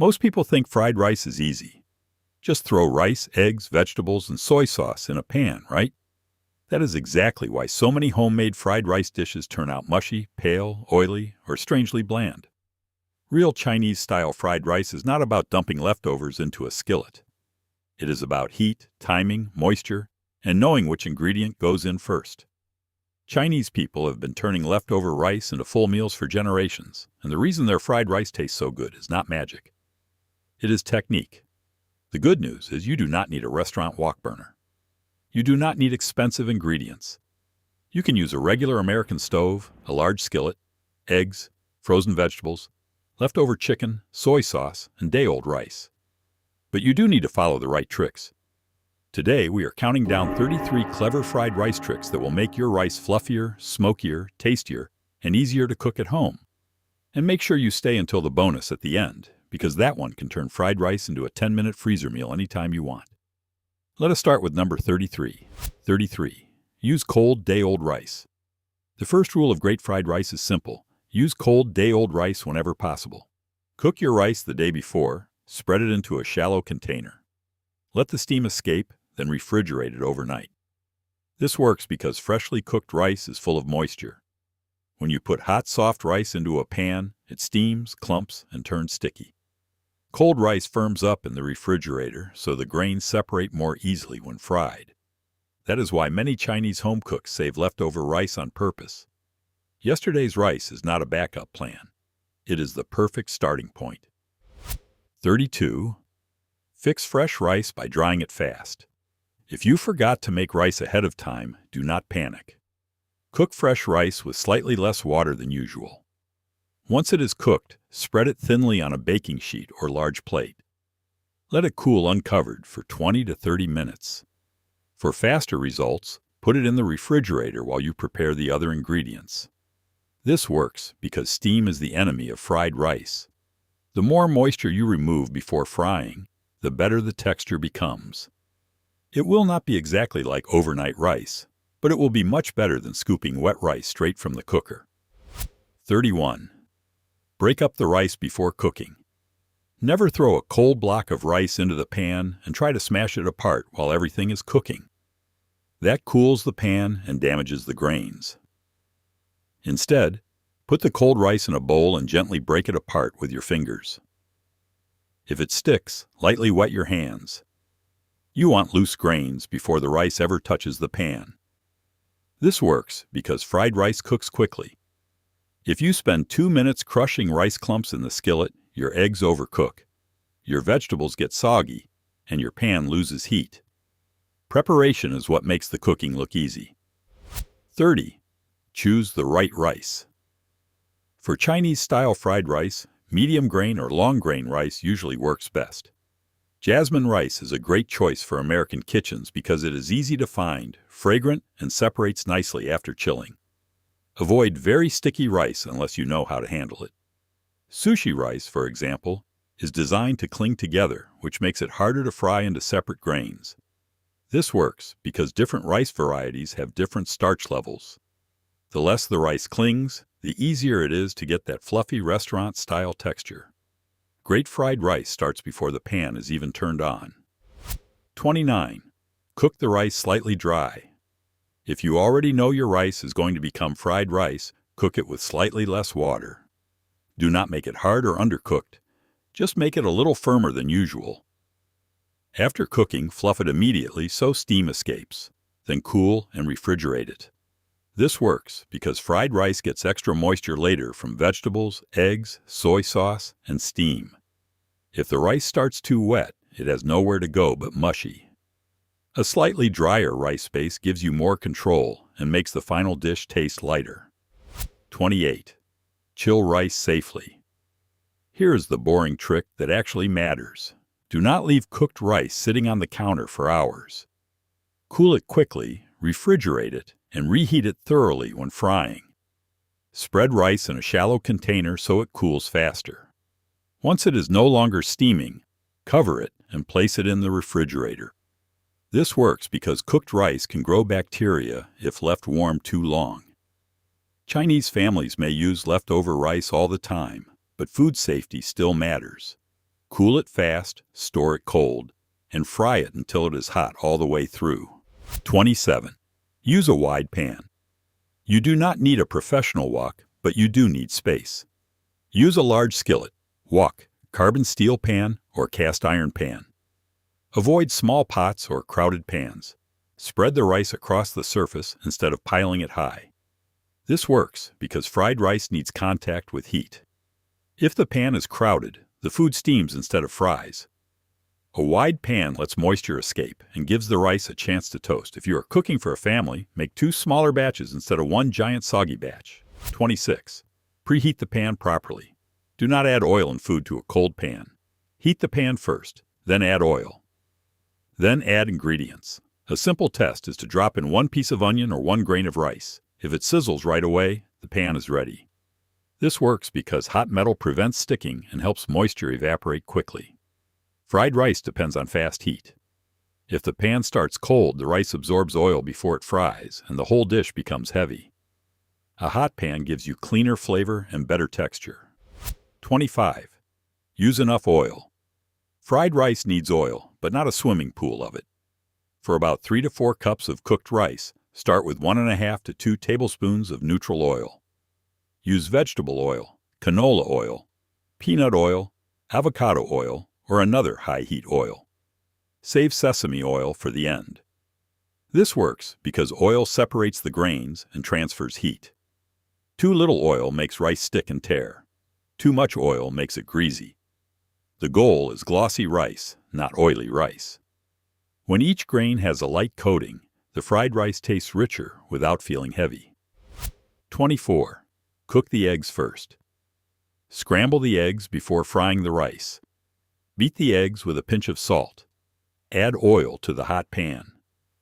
Most people think fried rice is easy. Just throw rice, eggs, vegetables, and soy sauce in a pan, right? That is exactly why so many homemade fried rice dishes turn out mushy, pale, oily, or strangely bland. Real Chinese-style fried rice is not about dumping leftovers into a skillet. It is about heat, timing, moisture, and knowing which ingredient goes in first. Chinese people have been turning leftover rice into full meals for generations, and the reason their fried rice tastes so good is not magic. It is technique. The good news is you do not need a restaurant wok burner. You do not need expensive ingredients. You can use a regular American stove, a large skillet, eggs, frozen vegetables, leftover chicken, soy sauce, and day-old rice. But you do need to follow the right tricks. Today, we are counting down 33 clever fried rice tricks that will make your rice fluffier, smokier, tastier, and easier to cook at home. And make sure you stay until the bonus at the end, because that one can turn fried rice into a 10-minute freezer meal anytime you want. Let us start with number 33. 33. Use cold, day-old rice. The first rule of great fried rice is simple. Use cold, day-old rice whenever possible. Cook your rice the day before, spread it into a shallow container. Let the steam escape, then refrigerate it overnight. This works because freshly cooked rice is full of moisture. When you put hot, soft rice into a pan, it steams, clumps, and turns sticky. Cold rice firms up in the refrigerator, so the grains separate more easily when fried. That is why many Chinese home cooks save leftover rice on purpose. Yesterday's rice is not a backup plan. It is the perfect starting point. 32. Fix fresh rice by drying it fast. If you forgot to make rice ahead of time, do not panic. Cook fresh rice with slightly less water than usual. Once it is cooked, spread it thinly on a baking sheet or large plate. Let it cool uncovered for 20 to 30 minutes. For faster results, put it in the refrigerator while you prepare the other ingredients. This works because steam is the enemy of fried rice. The more moisture you remove before frying, the better the texture becomes. It will not be exactly like overnight rice, but it will be much better than scooping wet rice straight from the cooker. 31. Break up the rice before cooking. Never throw a cold block of rice into the pan and try to smash it apart while everything is cooking. That cools the pan and damages the grains. Instead, put the cold rice in a bowl and gently break it apart with your fingers. If it sticks, lightly wet your hands. You want loose grains before the rice ever touches the pan. This works because fried rice cooks quickly. If you spend 2 minutes crushing rice clumps in the skillet, your eggs overcook, your vegetables get soggy, and your pan loses heat. Preparation is what makes the cooking look easy. 30. Choose the right rice. For Chinese-style fried rice, medium grain or long grain rice usually works best. Jasmine rice is a great choice for American kitchens because it is easy to find, fragrant, and separates nicely after chilling. Avoid very sticky rice unless you know how to handle it. Sushi rice, for example, is designed to cling together, which makes it harder to fry into separate grains. This works because different rice varieties have different starch levels. The less the rice clings, the easier it is to get that fluffy restaurant-style texture. Great fried rice starts before the pan is even turned on. 29. Cook the rice slightly dry. If you already know your rice is going to become fried rice, cook it with slightly less water. Do not make it hard or undercooked. Just make it a little firmer than usual. After cooking, fluff it immediately so steam escapes. Then cool and refrigerate it. This works because fried rice gets extra moisture later from vegetables, eggs, soy sauce, and steam. If the rice starts too wet, it has nowhere to go but mushy. A slightly drier rice base gives you more control and makes the final dish taste lighter. 28. Chill rice safely. Here is the boring trick that actually matters. Do not leave cooked rice sitting on the counter for hours. Cool it quickly, refrigerate it, and reheat it thoroughly when frying. Spread rice in a shallow container so it cools faster. Once it is no longer steaming, cover it and place it in the refrigerator. This works because cooked rice can grow bacteria if left warm too long. Chinese families may use leftover rice all the time, but food safety still matters. Cool it fast, store it cold, and fry it until it is hot all the way through. 27. Use a wide pan. You do not need a professional wok, but you do need space. Use a large skillet, wok, carbon steel pan, or cast iron pan. Avoid small pots or crowded pans. Spread the rice across the surface instead of piling it high. This works because fried rice needs contact with heat. If the pan is crowded, the food steams instead of fries. A wide pan lets moisture escape and gives the rice a chance to toast. If you are cooking for a family, make 2 smaller batches instead of 1 giant soggy batch. 26. Preheat the pan properly. Do not add oil and food to a cold pan. Heat the pan first, then add oil. Then add ingredients. A simple test is to drop in 1 piece of onion or 1 grain of rice. If it sizzles right away, the pan is ready. This works because hot metal prevents sticking and helps moisture evaporate quickly. Fried rice depends on fast heat. If the pan starts cold, the rice absorbs oil before it fries, and the whole dish becomes heavy. A hot pan gives you cleaner flavor and better texture. 25. Use enough oil. Fried rice needs oil, but not a swimming pool of it. For about 3 to 4 cups of cooked rice, start with 1½ to 2 tablespoons of neutral oil. Use vegetable oil, canola oil, peanut oil, avocado oil, or another high-heat oil. Save sesame oil for the end. This works because oil separates the grains and transfers heat. Too little oil makes rice stick and tear. Too much oil makes it greasy. The goal is glossy rice, not oily rice. When each grain has a light coating, the fried rice tastes richer without feeling heavy. 24. Cook the eggs first. Scramble the eggs before frying the rice. Beat the eggs with a pinch of salt. Add oil to the hot pan.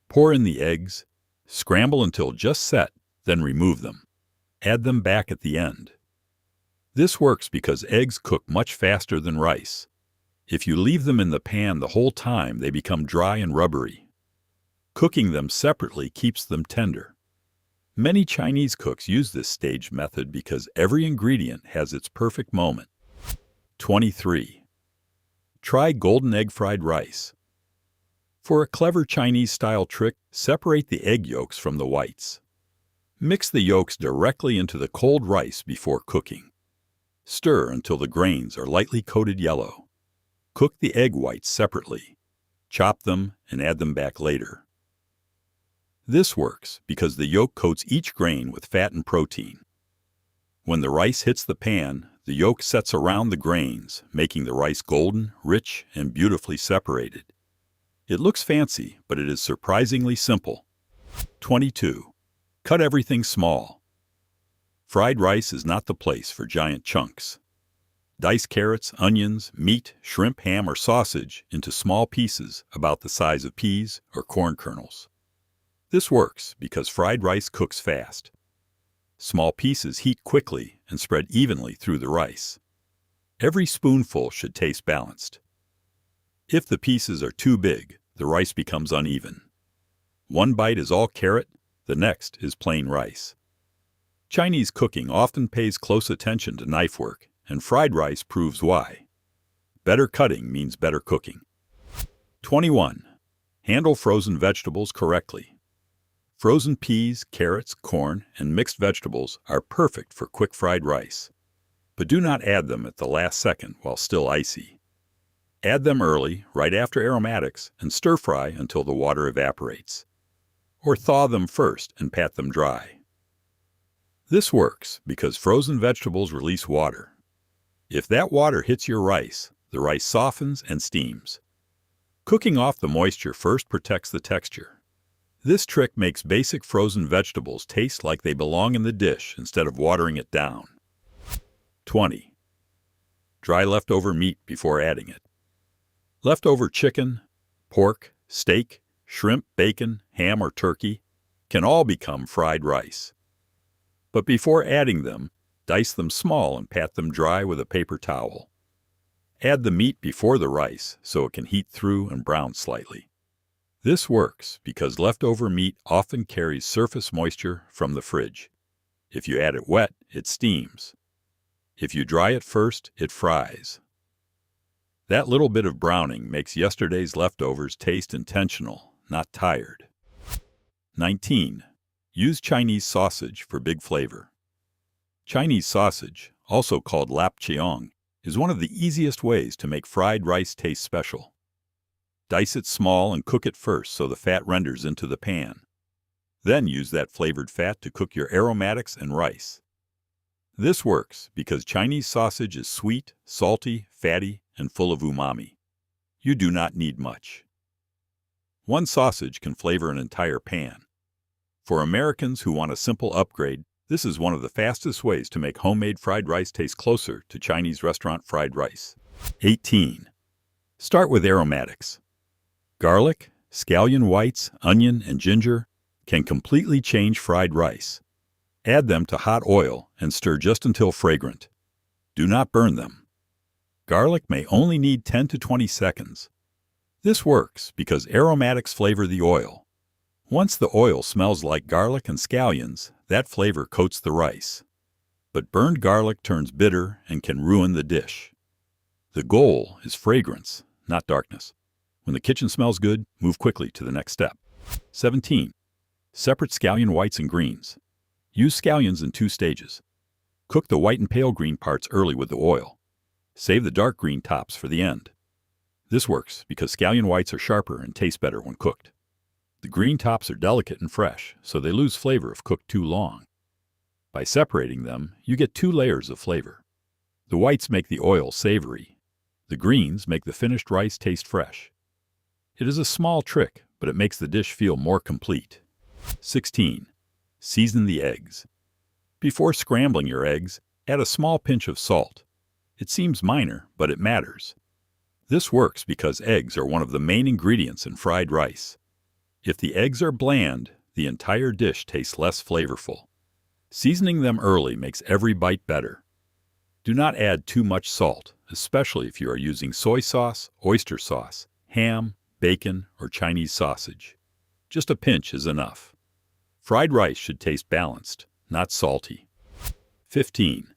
Pour in the eggs. Scramble until just set, then remove them. Add them back at the end. This works because eggs cook much faster than rice. If you leave them in the pan the whole time, they become dry and rubbery. Cooking them separately keeps them tender. Many Chinese cooks use this staged method because every ingredient has its perfect moment. 23. Try golden egg fried rice. For a clever Chinese-style trick, separate the egg yolks from the whites. Mix the yolks directly into the cold rice before cooking. Stir until the grains are lightly coated yellow. Cook the egg whites separately. Chop them and add them back later. This works because the yolk coats each grain with fat and protein. When the rice hits the pan, the yolk sets around the grains, making the rice golden, rich, and beautifully separated. It looks fancy, but it is surprisingly simple. 22. Cut everything small. Fried rice is not the place for giant chunks. Dice carrots, onions, meat, shrimp, ham, or sausage into small pieces about the size of peas or corn kernels. This works because fried rice cooks fast. Small pieces heat quickly and spread evenly through the rice. Every spoonful should taste balanced. If the pieces are too big, the rice becomes uneven. One bite is all carrot, the next is plain rice. Chinese cooking often pays close attention to knife work, and fried rice proves why. Better cutting means better cooking. 21. Handle frozen vegetables correctly. Frozen peas, carrots, corn, and mixed vegetables are perfect for quick fried rice. But do not add them at the last second while still icy. Add them early, right after aromatics, and stir fry until the water evaporates. Or thaw them first and pat them dry. This works because frozen vegetables release water. If that water hits your rice, the rice softens and steams. Cooking off the moisture first protects the texture. This trick makes basic frozen vegetables taste like they belong in the dish instead of watering it down. 20. Dry leftover meat before adding it. Leftover chicken, pork, steak, shrimp, bacon, ham, or turkey can all become fried rice. But before adding them, dice them small and pat them dry with a paper towel. Add the meat before the rice so it can heat through and brown slightly. This works because leftover meat often carries surface moisture from the fridge. If you add it wet, it steams. If you dry it first, it fries. That little bit of browning makes yesterday's leftovers taste intentional, not tired. 19. Use Chinese sausage for big flavor. Chinese sausage, also called lap cheong, is one of the easiest ways to make fried rice taste special. Dice it small and cook it first so the fat renders into the pan. Then use that flavored fat to cook your aromatics and rice. This works because Chinese sausage is sweet, salty, fatty, and full of umami. You do not need much. One sausage can flavor an entire pan. For Americans who want a simple upgrade, this is one of the fastest ways to make homemade fried rice taste closer to Chinese restaurant fried rice. 18. Start with aromatics. Garlic, scallion whites, onion, and ginger can completely change fried rice. Add them to hot oil and stir just until fragrant. Do not burn them. Garlic may only need 10 to 20 seconds. This works because aromatics flavor the oil. Once the oil smells like garlic and scallions, that flavor coats the rice. But burned garlic turns bitter and can ruin the dish. The goal is fragrance, not darkness. When the kitchen smells good, move quickly to the next step. 17. Separate scallion whites and greens. Use scallions in 2 stages. Cook the white and pale green parts early with the oil. Save the dark green tops for the end. This works because scallion whites are sharper and taste better when cooked. The green tops are delicate and fresh, so they lose flavor if cooked too long. By separating them, you get 2 layers of flavor. The whites make the oil savory. The greens make the finished rice taste fresh. It is a small trick, but it makes the dish feel more complete. 16. Season the eggs. Before scrambling your eggs, add a small pinch of salt. It seems minor, but it matters. This works because eggs are one of the main ingredients in fried rice. If the eggs are bland, the entire dish tastes less flavorful. Seasoning them early makes every bite better. Do not add too much salt, especially if you are using soy sauce, oyster sauce, ham, bacon, or Chinese sausage. Just a pinch is enough. Fried rice should taste balanced, not salty. 15.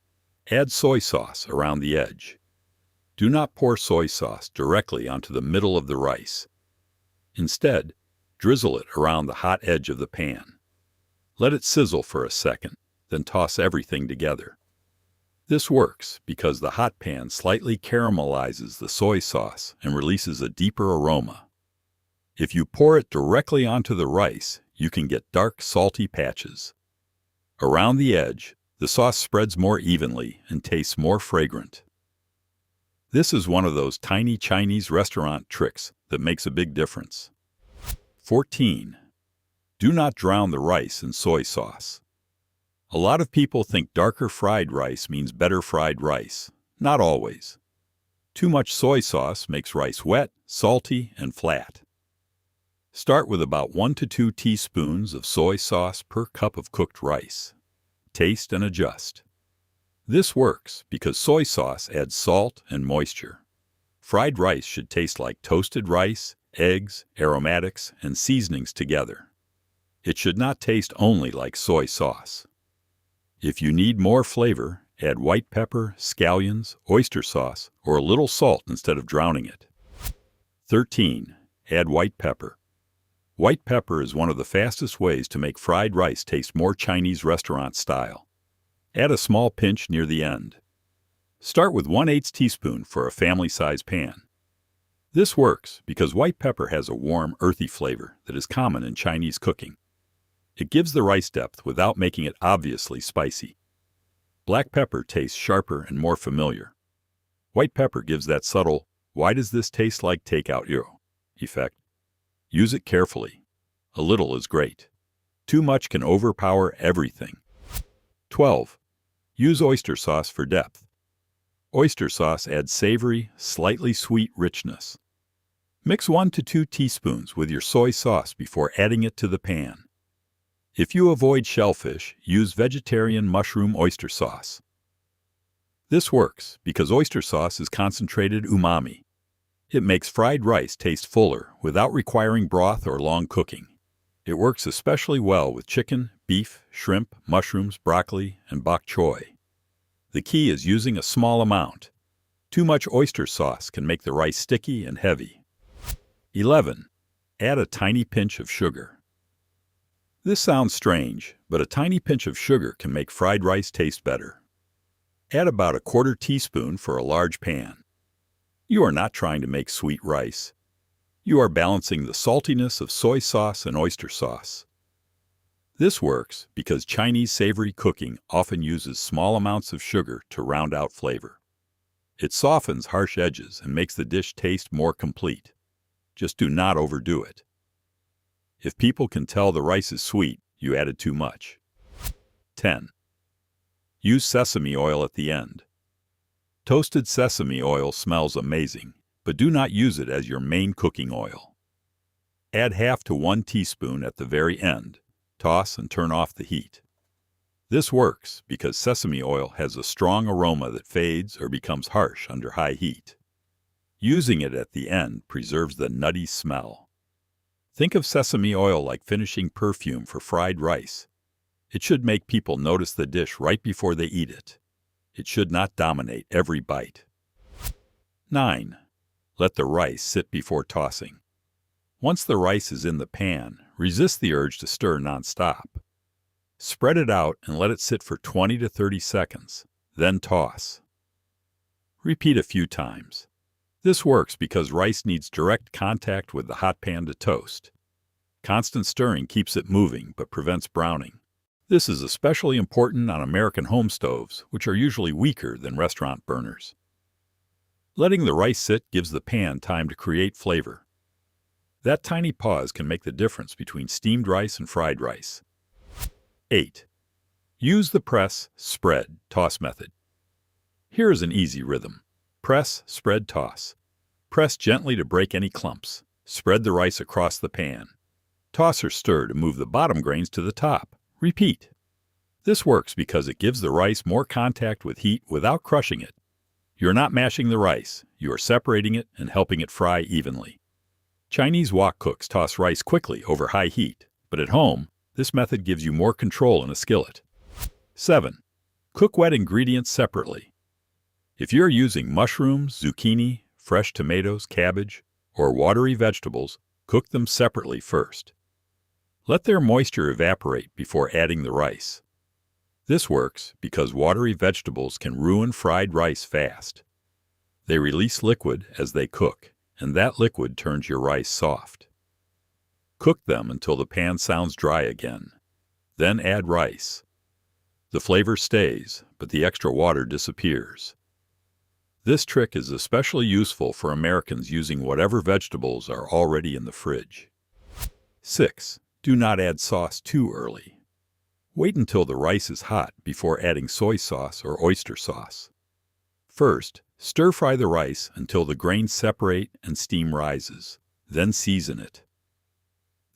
Add soy sauce around the edge. Do not pour soy sauce directly onto the middle of the rice. Instead, drizzle it around the hot edge of the pan. Let it sizzle for a second, then toss everything together. This works because the hot pan slightly caramelizes the soy sauce and releases a deeper aroma. If you pour it directly onto the rice, you can get dark, salty patches. Around the edge, the sauce spreads more evenly and tastes more fragrant. This is one of those tiny Chinese restaurant tricks that makes a big difference. 14. Do not drown the rice in soy sauce. A lot of people think darker fried rice means better fried rice. Not always. Too much soy sauce makes rice wet, salty, and flat. Start with about 1 to 2 teaspoons of soy sauce per cup of cooked rice. Taste and adjust. This works because soy sauce adds salt and moisture. Fried rice should taste like toasted rice, eggs, aromatics, and seasonings together. It should not taste only like soy sauce. If you need more flavor, add white pepper, scallions, oyster sauce, or a little salt instead of drowning it. 13. Add white pepper. White pepper is one of the fastest ways to make fried rice taste more Chinese restaurant style. Add a small pinch near the end. Start with 1/8 teaspoon for a family-size pan. This works because white pepper has a warm, earthy flavor that is common in Chinese cooking. It gives the rice depth without making it obviously spicy. Black pepper tastes sharper and more familiar. White pepper gives that subtle, "why does this taste like takeout yo?" effect. Use it carefully. A little is great. Too much can overpower everything. 12. Use oyster sauce for depth. Oyster sauce adds savory, slightly sweet richness. Mix 1 to 2 teaspoons with your soy sauce before adding it to the pan. If you avoid shellfish, use vegetarian mushroom oyster sauce. This works because oyster sauce is concentrated umami. It makes fried rice taste fuller without requiring broth or long cooking. It works especially well with chicken, beef, shrimp, mushrooms, broccoli, and bok choy. The key is using a small amount. Too much oyster sauce can make the rice sticky and heavy. 11. Add a tiny pinch of sugar. This sounds strange, but a tiny pinch of sugar can make fried rice taste better. Add about a quarter teaspoon for a large pan. You are not trying to make sweet rice. You are balancing the saltiness of soy sauce and oyster sauce. This works because Chinese savory cooking often uses small amounts of sugar to round out flavor. It softens harsh edges and makes the dish taste more complete. Just do not overdo it. If people can tell the rice is sweet, you added too much. 10. Use sesame oil at the end. Toasted sesame oil smells amazing, but do not use it as your main cooking oil. Add half to 1 teaspoon at the very end. Toss and turn off the heat. This works because sesame oil has a strong aroma that fades or becomes harsh under high heat. Using it at the end preserves the nutty smell. Think of sesame oil like finishing perfume for fried rice. It should make people notice the dish right before they eat it. It should not dominate every bite. 9. Let the rice sit before tossing. Once the rice is in the pan, resist the urge to stir nonstop. Spread it out and let it sit for 20 to 30 seconds, then toss. Repeat a few times. This works because rice needs direct contact with the hot pan to toast. Constant stirring keeps it moving but prevents browning. This is especially important on American home stoves, which are usually weaker than restaurant burners. Letting the rice sit gives the pan time to create flavor. That tiny pause can make the difference between steamed rice and fried rice. 8. Use the press, spread, toss method. Here is an easy rhythm. Press, spread, toss. Press gently to break any clumps. Spread the rice across the pan. Toss or stir to move the bottom grains to the top. Repeat. This works because it gives the rice more contact with heat without crushing it. You're not mashing the rice, you are separating it and helping it fry evenly. Chinese wok cooks toss rice quickly over high heat, but at home, this method gives you more control in a skillet. 7. Cook wet ingredients separately. If you're using mushrooms, zucchini, fresh tomatoes, cabbage, or watery vegetables, cook them separately first. Let their moisture evaporate before adding the rice. This works because watery vegetables can ruin fried rice fast. They release liquid as they cook, and that liquid turns your rice soft. Cook them until the pan sounds dry again. Then add rice. The flavor stays, but the extra water disappears. This trick is especially useful for Americans using whatever vegetables are already in the fridge. 6. Do not add sauce too early. Wait until the rice is hot before adding soy sauce or oyster sauce. First, stir-fry the rice until the grains separate and steam rises. Then season it.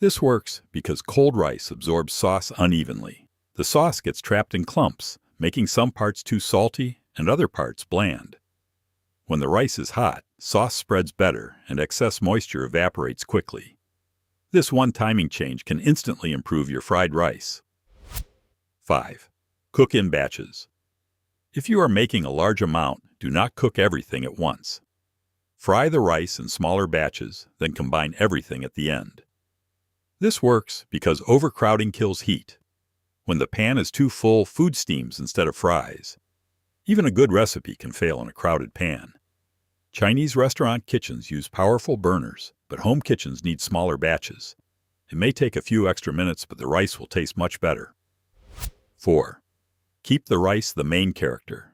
This works because cold rice absorbs sauce unevenly. The sauce gets trapped in clumps, making some parts too salty and other parts bland. When the rice is hot, sauce spreads better and excess moisture evaporates quickly. This one timing change can instantly improve your fried rice. 5. Cook in batches. If you are making a large amount, do not cook everything at once. Fry the rice in smaller batches, then combine everything at the end. This works because overcrowding kills heat. When the pan is too full, food steams instead of fries. Even a good recipe can fail in a crowded pan. Chinese restaurant kitchens use powerful burners, but home kitchens need smaller batches. It may take a few extra minutes, but the rice will taste much better. 4. Keep the rice the main character.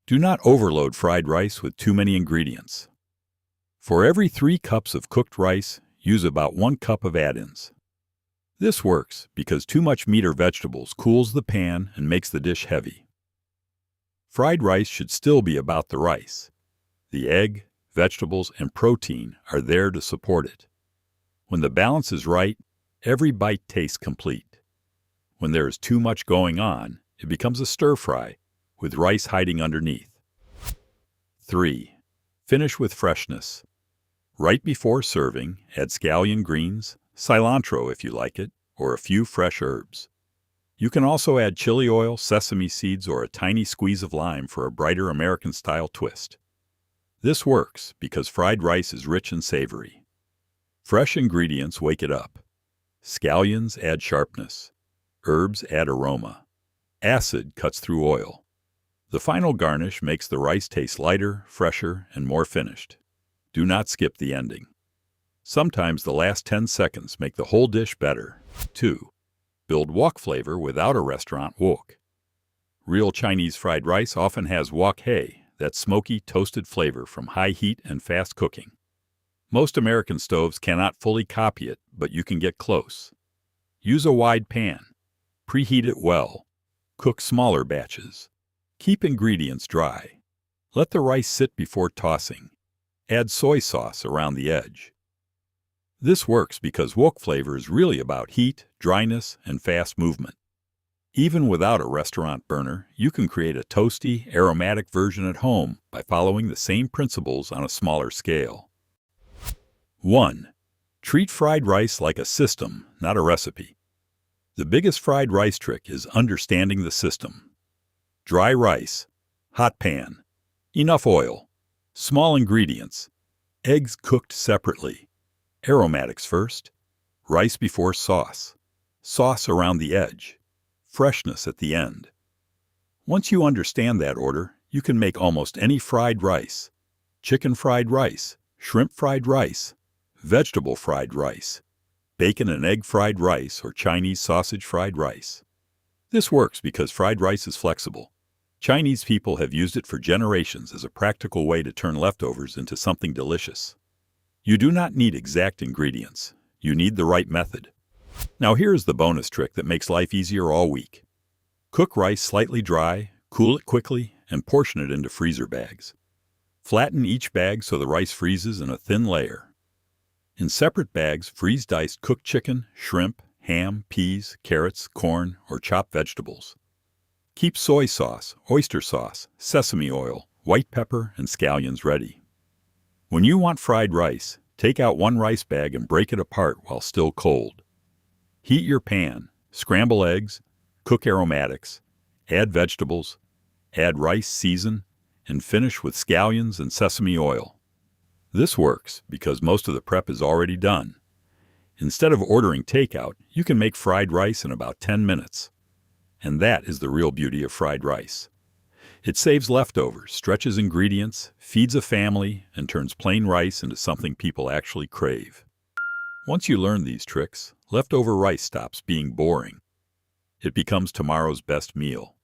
Do not overload fried rice with too many ingredients. For every 3 cups of cooked rice, use about 1 cup of add-ins. This works because too much meat or vegetables cools the pan and makes the dish heavy. Fried rice should still be about the rice. The egg, vegetables, and protein are there to support it. When the balance is right, every bite tastes complete. When there is too much going on, it becomes a stir-fry, with rice hiding underneath. 3. Finish with freshness. Right before serving, add scallion greens, cilantro if you like it, or a few fresh herbs. You can also add chili oil, sesame seeds, or a tiny squeeze of lime for a brighter American-style twist. This works because fried rice is rich and savory. Fresh ingredients wake it up. Scallions add sharpness. Herbs add aroma. Acid cuts through oil. The final garnish makes the rice taste lighter, fresher, and more finished. Do not skip the ending. Sometimes the last 10 seconds make the whole dish better. 2. Build wok flavor without a restaurant wok. Real Chinese fried rice often has wok hei, that smoky, toasted flavor from high heat and fast cooking. Most American stoves cannot fully copy it, but you can get close. Use a wide pan. Preheat it well. Cook smaller batches. Keep ingredients dry. Let the rice sit before tossing. Add soy sauce around the edge. This works because wok flavor is really about heat, dryness, and fast movement. Even without a restaurant burner, you can create a toasty, aromatic version at home by following the same principles on a smaller scale. 1. Treat fried rice like a system, not a recipe. The biggest fried rice trick is understanding the system. Dry rice, hot pan, enough oil, small ingredients, eggs cooked separately, aromatics first, rice before sauce, sauce around the edge, freshness at the end. Once you understand that order, you can make almost any fried rice: chicken fried rice, shrimp fried rice, vegetable fried rice, bacon and egg fried rice, or Chinese sausage fried rice. This works because fried rice is flexible. Chinese people have used it for generations as a practical way to turn leftovers into something delicious. You do not need exact ingredients. You need the right method. Now here is the bonus trick that makes life easier all week. Cook rice slightly dry, cool it quickly, and portion it into freezer bags. Flatten each bag so the rice freezes in a thin layer. In separate bags, freeze diced cooked chicken, shrimp, ham, peas, carrots, corn, or chopped vegetables. Keep soy sauce, oyster sauce, sesame oil, white pepper, and scallions ready. When you want fried rice, take out one rice bag and break it apart while still cold. Heat your pan, scramble eggs, cook aromatics, add vegetables, add rice, season, and finish with scallions and sesame oil. This works because most of the prep is already done. Instead of ordering takeout, you can make fried rice in about 10 minutes. And that is the real beauty of fried rice. It saves leftovers, stretches ingredients, feeds a family, and turns plain rice into something people actually crave. Once you learn these tricks, leftover rice stops being boring. It becomes tomorrow's best meal.